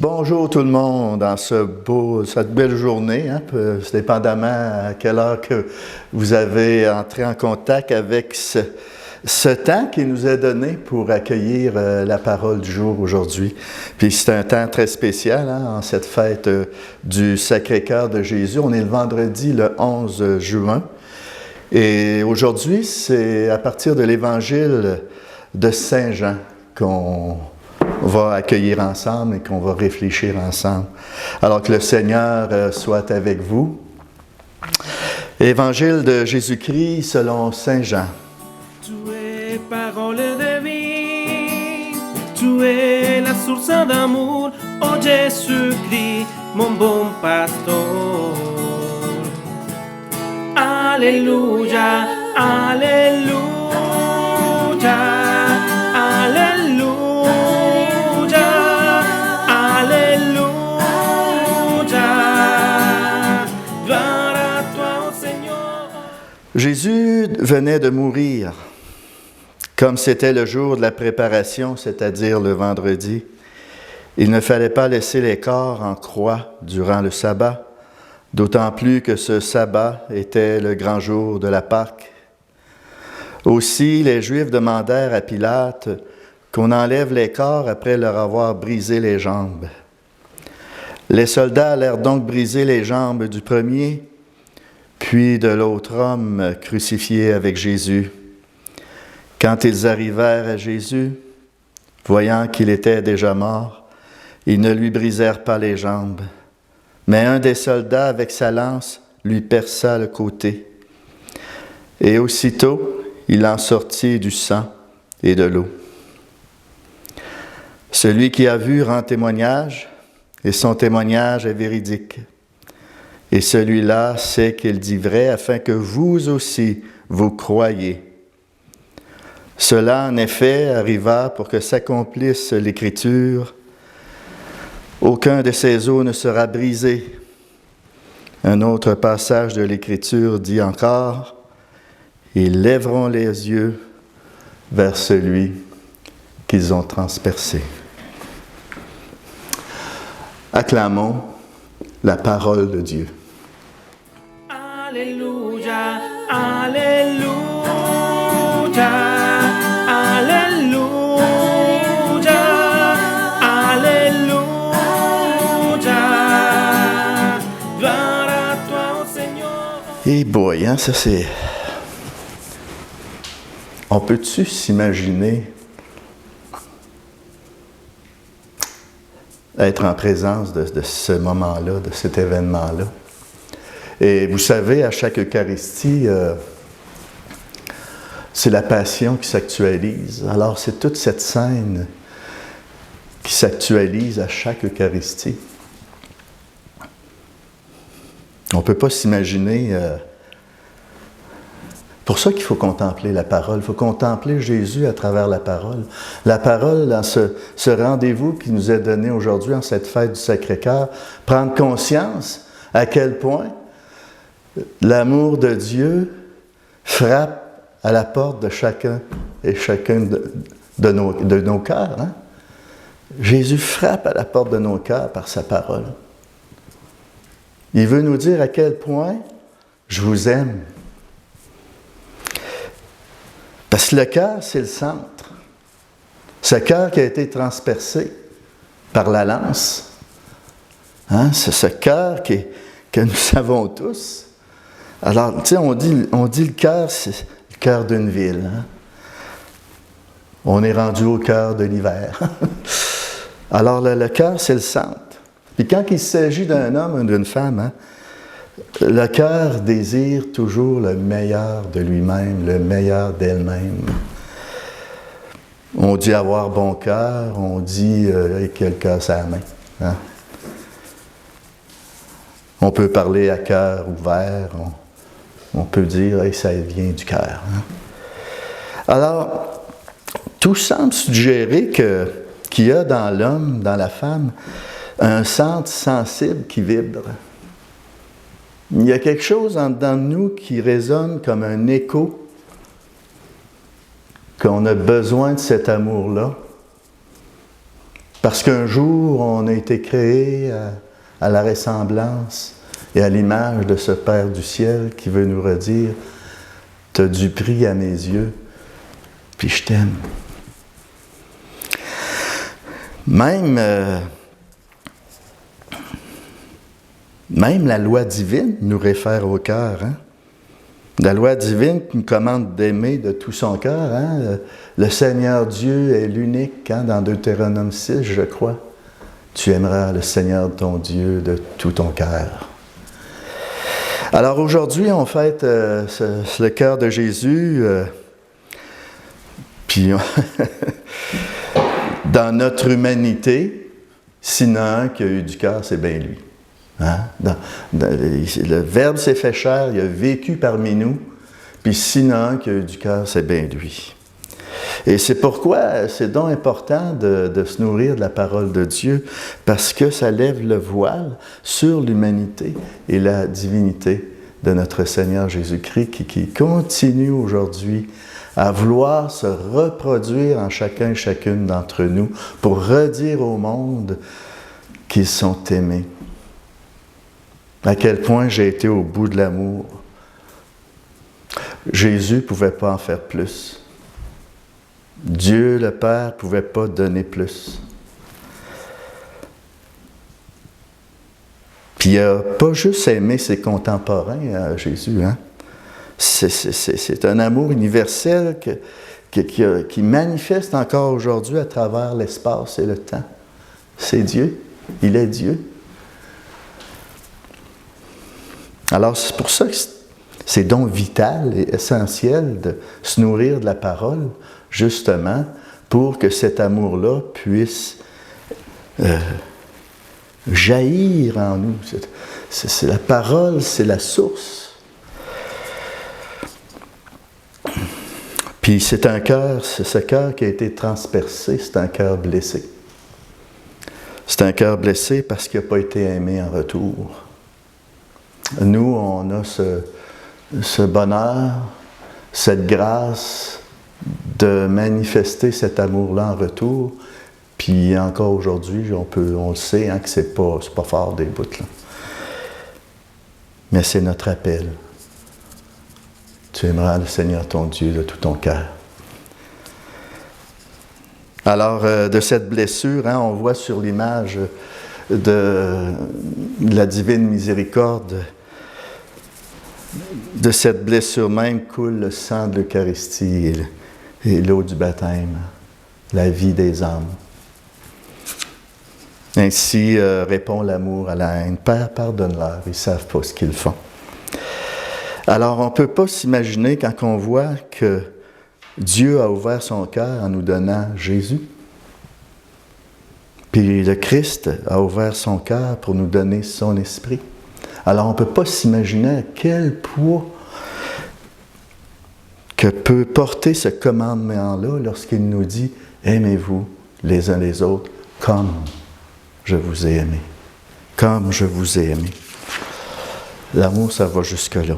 Bonjour tout le monde dans cette belle journée, dépendamment à quelle heure que vous avez entré en contact avec ce temps qui nous est donné pour accueillir la parole du jour aujourd'hui. Puis c'est un temps très spécial, en cette fête du Sacré-Cœur de Jésus. On est le vendredi le 11 juin. Et aujourd'hui, c'est à partir de l'Évangile de Saint Jean qu'on va accueillir ensemble et qu'on va réfléchir ensemble. Alors que le Seigneur soit avec vous. Évangile de Jésus-Christ selon Saint Jean. Tu es parole de vie, tu es la source d'amour, oh Jésus-Christ, mon bon pasteur. Alléluia, Alléluia, Alléluia, Alléluia. Gloire à toi, oh Seigneur. Jésus venait de mourir, comme c'était le jour de la préparation, c'est-à-dire le vendredi. Il ne fallait pas laisser les corps en croix durant le sabbat, d'autant plus que ce sabbat était le grand jour de la Pâque. Aussi, les Juifs demandèrent à Pilate qu'on enlève les corps après leur avoir brisé les jambes. Les soldats allèrent donc briser les jambes du premier, puis de l'autre homme crucifié avec Jésus. Quand ils arrivèrent à Jésus, voyant qu'il était déjà mort, ils ne lui brisèrent pas les jambes. Mais un des soldats, avec sa lance, lui perça le côté. Et aussitôt, il en sortit du sang et de l'eau. Celui qui a vu rend témoignage, et son témoignage est véridique. Et celui-là sait qu'il dit vrai, afin que vous aussi, vous croyiez. Cela, en effet, arriva pour que s'accomplisse l'Écriture. Aucun de ces os ne sera brisé. Un autre passage de l'Écriture dit encore, « Ils lèveront les yeux vers celui qu'ils ont transpercé. » Acclamons la parole de Dieu. Alléluia, Alléluia, Alléluia, Alléluia. Gloire à toi, oh Seigneur. Et boy, ça c'est... On peut-tu s'imaginer être en présence de ce moment-là, de cet événement-là? Et vous savez, à chaque Eucharistie, c'est la Passion qui s'actualise. Alors, c'est toute cette scène qui s'actualise à chaque Eucharistie. On ne peut pas s'imaginer... pour ça qu'il faut contempler la parole. Il faut contempler Jésus à travers la parole. La parole, dans ce rendez-vous qui nous est donné aujourd'hui en cette fête du Sacré-Cœur, prendre conscience à quel point l'amour de Dieu frappe à la porte de chacun et chacun de nos cœurs. Jésus frappe à la porte de nos cœurs par sa parole. Il veut nous dire à quel point je vous aime. Parce que le cœur, c'est le centre. Ce cœur qui a été transpercé par la lance. C'est ce cœur que nous avons tous. Alors, tu sais, on dit le cœur, c'est le cœur d'une ville. On est rendu au cœur de l'hiver. Alors, le cœur, c'est le centre. Puis quand il s'agit d'un homme ou d'une femme, le cœur désire toujours le meilleur de lui-même, le meilleur d'elle-même. On dit avoir bon cœur, on dit qu'il a le cœur sur la main. On peut parler à cœur ouvert, on peut dire ça vient du cœur. Alors, tout semble suggérer qu'il y a dans l'homme, dans la femme, un centre sensible qui vibre. Il y a quelque chose en dedans de nous qui résonne comme un écho, qu'on a besoin de cet amour-là, Parce qu'un jour, on a été créé à la ressemblance et à l'image de ce Père du ciel qui veut nous redire « T'as du prix à mes yeux, puis je t'aime. » Même la loi divine nous réfère au cœur. Hein? La loi divine qui nous commande d'aimer de tout son cœur. Hein? Le Seigneur Dieu est l'unique, hein? Dans Deutéronome 6, je crois. Tu aimeras le Seigneur ton Dieu de tout ton cœur. Alors aujourd'hui, on fête le cœur de Jésus. Puis, dans notre humanité, s'il y en a un qui a eu du cœur, c'est bien lui. Hein? Le Verbe s'est fait chair, il a vécu parmi nous. Puis s'il y en a un qui a eu du cœur, c'est bien lui. Et c'est pourquoi c'est donc important de se nourrir de la parole de Dieu, parce que ça lève le voile sur l'humanité et la divinité de notre Seigneur Jésus-Christ qui continue aujourd'hui à vouloir se reproduire en chacun et chacune d'entre nous pour redire au monde qu'ils sont aimés. À quel point j'ai été au bout de l'amour. Jésus ne pouvait pas en faire plus. Dieu le Père ne pouvait pas donner plus. Puis il n'a pas juste aimé ses contemporains, Jésus. Hein? C'est un amour universel qui manifeste encore aujourd'hui à travers l'espace et le temps. C'est Dieu. Il est Dieu. Alors, c'est pour ça que c'est donc vital et essentiel de se nourrir de la parole, justement, pour que cet amour-là puisse jaillir en nous. C'est la parole, c'est la source. Puis c'est un cœur, c'est ce cœur qui a été transpercé, c'est un cœur blessé. C'est un cœur blessé parce qu'il n'a pas été aimé en retour. Nous, on a ce bonheur, cette grâce de manifester cet amour-là en retour. Puis encore aujourd'hui, on le sait, hein, que c'est pas fort des bouts, là. Mais c'est notre appel. Tu aimeras le Seigneur ton Dieu de tout ton cœur. Alors, de cette blessure, hein, on voit sur l'image de la divine miséricorde, de cette blessure même coule le sang de l'Eucharistie et l'eau du baptême, la vie des âmes. Ainsi répond l'amour à la haine. Père, pardonne-leur, ils ne savent pas ce qu'ils font. Alors, on ne peut pas s'imaginer quand on voit que Dieu a ouvert son cœur en nous donnant Jésus. Puis le Christ a ouvert son cœur pour nous donner son esprit. Alors, on ne peut pas s'imaginer à quel poids que peut porter ce commandement-là lorsqu'il nous dit « Aimez-vous les uns les autres comme je vous ai aimé. » Comme je vous ai aimé. L'amour, ça va jusque-là.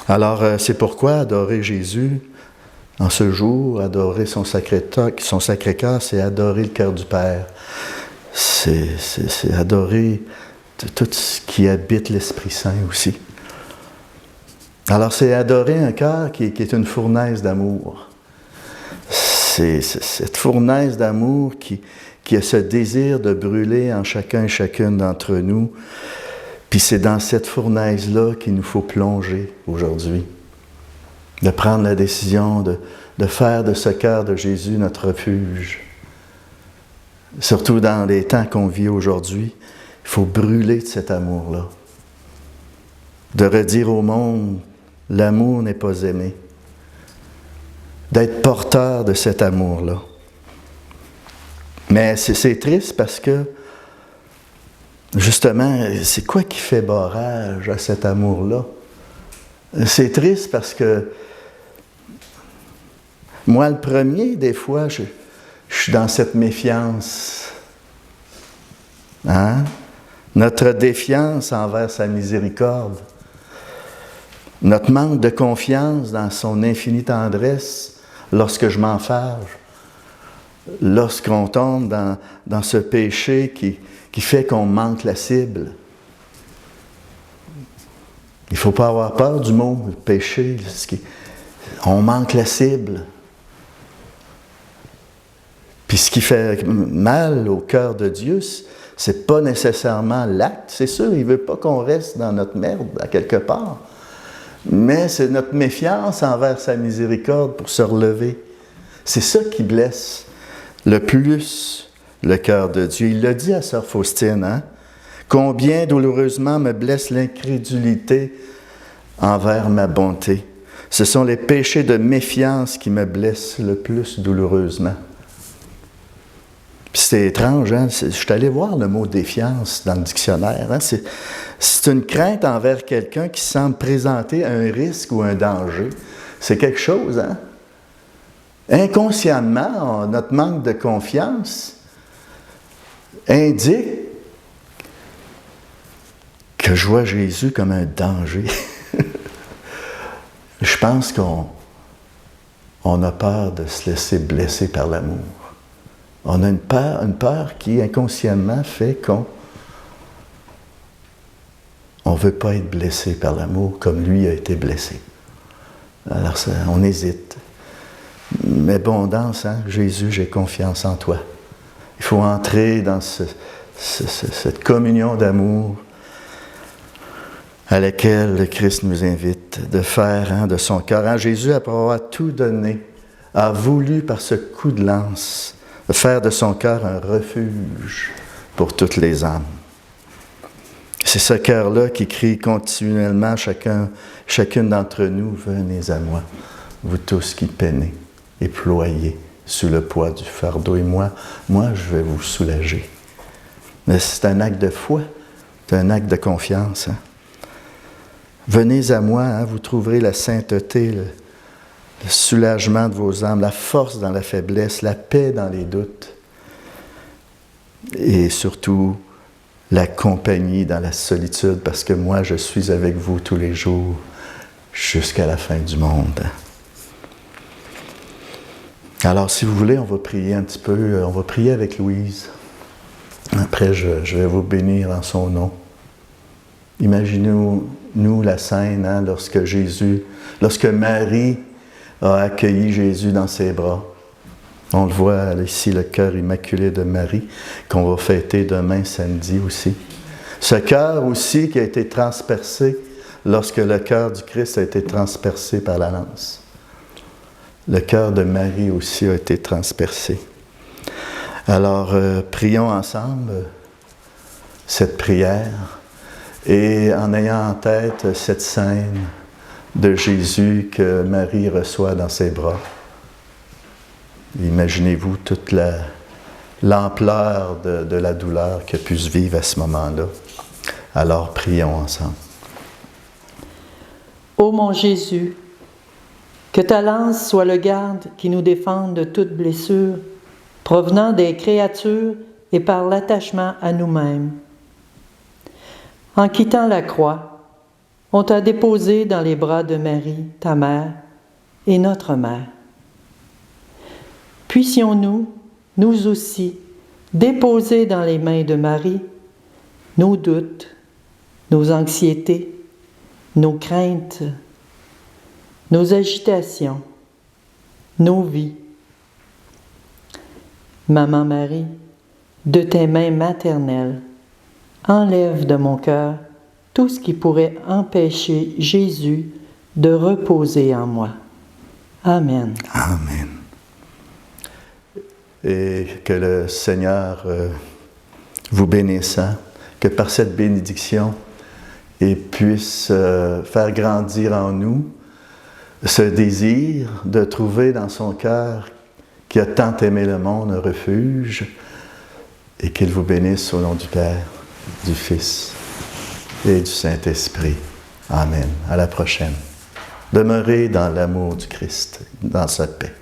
Alors, c'est pourquoi adorer Jésus en ce jour, adorer son Sacré-Cœur, c'est adorer le cœur du Père. C'est adorer tout ce qui habite l'Esprit Saint aussi. Alors, c'est adorer un cœur qui est une fournaise d'amour. C'est cette fournaise d'amour qui a ce désir de brûler en chacun et chacune d'entre nous. Puis c'est dans cette fournaise-là qu'il nous faut plonger aujourd'hui. De prendre la décision de faire de ce cœur de Jésus notre refuge. Surtout dans les temps qu'on vit aujourd'hui, il faut brûler de cet amour-là. De redire au monde, l'amour n'est pas aimé. D'être porteur de cet amour-là. Mais c'est triste parce que, justement, c'est quoi qui fait barrage à cet amour-là? C'est triste parce que moi, le premier, des fois, je suis dans cette méfiance. Hein? Notre défiance envers sa miséricorde. Notre manque de confiance dans son infinie tendresse lorsque je m'enfarge. lorsqu'on tombe dans ce péché qui fait qu'on manque la cible. Il ne faut pas avoir peur du mot péché. On manque la cible. Puis ce qui fait mal au cœur de Dieu, c'est pas nécessairement l'acte. C'est sûr, il ne veut pas qu'on reste dans notre merde à quelque part. Mais c'est notre méfiance envers sa miséricorde pour se relever. C'est ça qui blesse le plus le cœur de Dieu. Il l'a dit à sœur Faustine, hein? Combien douloureusement me blesse l'incrédulité envers ma bonté. Ce sont les péchés de méfiance qui me blessent le plus douloureusement. Puis c'est étrange, hein? Je suis allé voir le mot défiance dans le dictionnaire. Hein? C'est une crainte envers quelqu'un qui semble présenter un risque ou un danger. C'est quelque chose, hein? Inconsciemment, notre manque de confiance indique que je vois Jésus comme un danger. Je pense qu'on a peur de se laisser blesser par l'amour. On a une peur qui inconsciemment fait qu'on ne veut pas être blessé par l'amour comme lui a été blessé. Alors on hésite. Mais bon danse, hein? Jésus, j'ai confiance en toi. Il faut entrer dans cette communion d'amour à laquelle le Christ nous invite de faire de son cœur. Hein? Jésus, après avoir tout donné, a voulu par ce coup de lance faire de son cœur un refuge pour toutes les âmes. C'est ce cœur-là qui crie continuellement chacune d'entre nous, venez à moi, vous tous qui peinez et ployez sous le poids du fardeau, et moi je vais vous soulager. Mais c'est un acte de foi, c'est un acte de confiance. Hein? Venez à moi, hein, vous trouverez la sainteté, le soulagement de vos âmes, la force dans la faiblesse, la paix dans les doutes, et surtout la compagnie dans la solitude, parce que moi, je suis avec vous tous les jours jusqu'à la fin du monde. Alors, si vous voulez, on va prier un petit peu, on va prier avec Louise. Après, je vais vous bénir en son nom. Imaginez-nous la scène, hein, lorsque Marie a accueilli Jésus dans ses bras. On le voit ici, le cœur immaculé de Marie, qu'on va fêter demain samedi aussi. Ce cœur aussi qui a été transpercé lorsque le cœur du Christ a été transpercé par la lance. Le cœur de Marie aussi a été transpercé. Alors, prions ensemble cette prière et en ayant en tête cette scène de Jésus que Marie reçoit dans ses bras. Imaginez-vous toute l'ampleur de la douleur qu'elle puisse vivre à ce moment-là. Alors, prions ensemble. Ô mon Jésus, que ta lance soit le garde qui nous défende de toute blessure, provenant des créatures et par l'attachement à nous-mêmes. En quittant la croix, on t'a déposé dans les bras de Marie, ta mère, et notre mère. Puissions-nous, nous aussi, déposer dans les mains de Marie nos doutes, nos anxiétés, nos craintes, nos agitations, nos vies. Maman Marie, de tes mains maternelles, enlève de mon cœur tout ce qui pourrait empêcher Jésus de reposer en moi. Amen. Amen. Et que le Seigneur vous bénisse, hein? Que par cette bénédiction, il puisse faire grandir en nous ce désir de trouver dans son cœur, qui a tant aimé le monde, un refuge, et qu'il vous bénisse au nom du Père, du Fils et du Saint-Esprit. Amen. À la prochaine. Demeurez dans l'amour du Christ, dans sa paix.